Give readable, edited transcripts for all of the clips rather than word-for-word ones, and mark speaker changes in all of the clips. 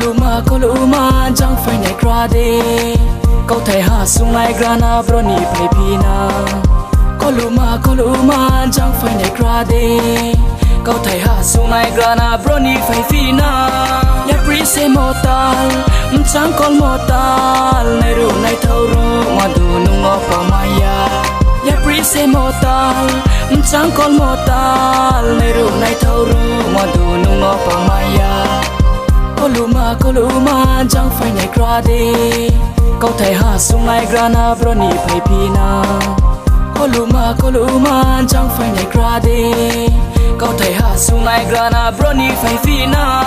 Speaker 1: Koluma jang phải nhảy qua đi câu thầy hạ sung lại grana broni phải pina Koluma jang phải nhảy qua đi câu thầy hạ sung lại grana broni phải pina ya prise motal chẳng con motal này ru này thâu ru mà đủ nung ngõ pa maya ya prise motal chẳng con motal này ru này thâu ru mà đủ nung ngõ pa maya Koluma jang phải nhảy qua đi câu thầy hạ sung lại grana broni phải pina Koluma jang phải nhảy qua đi câu thầy hạ sung lại grana broni phải pina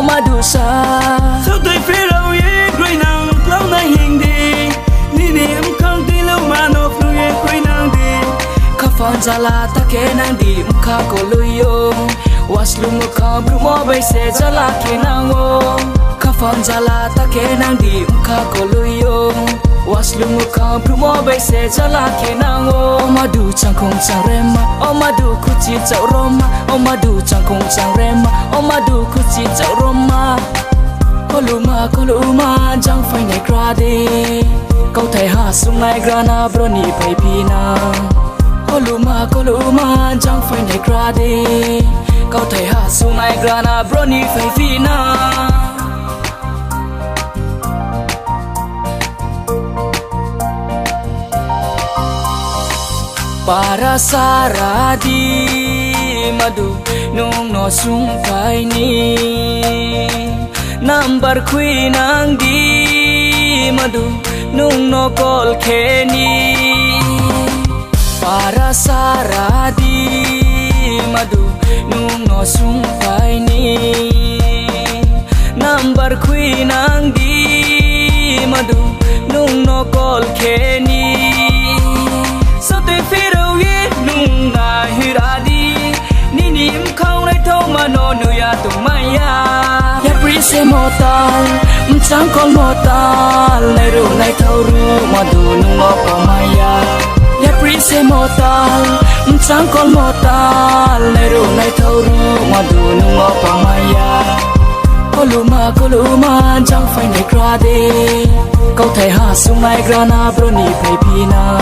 Speaker 1: Omadusa sao tôi phía đâu ye quay nàng lâu nay hình đi ni em không tin lâu mà nó không ye quay nàng đi khắp phong jala ta kê nàng đi mukha ko luyo waslu mukha brumo bay se jala kê nàng o khắp phong jala ta kê nàng đi mukha ko luyo waslu mukha brumo bay se jala kê nàng o omadu chang khong chang rema omadu kuchi chau roma omadu chang khong chang rema omadu kuchi chau roma Koluma jang phải nhảy qua đi câu thầy hạ sung lại grana broni phải pina Koluma jang phải nhảy qua đi câu thầy hạ sung lại grana broni phải pina Para saradi madu nung no sung kai ni number queen ang di madu nung no call keni Para saradi madu nung no sung kai ni number queen ang di madu nung no call keni sao tôi phía đâu ye nung na hiradi ni nim khâu này thâu mà nó nuôi à tụi maya ya prise motal chẳng con motal này ru này thâu ru mà đủ nung ngõ pa maya ya prise motal chẳng con motal này ru này thâu ru mà đủ nung ngõ pa maya Koluma chẳng phải nhảy qua đi câu thầy hạ sung lại grana broni phải pina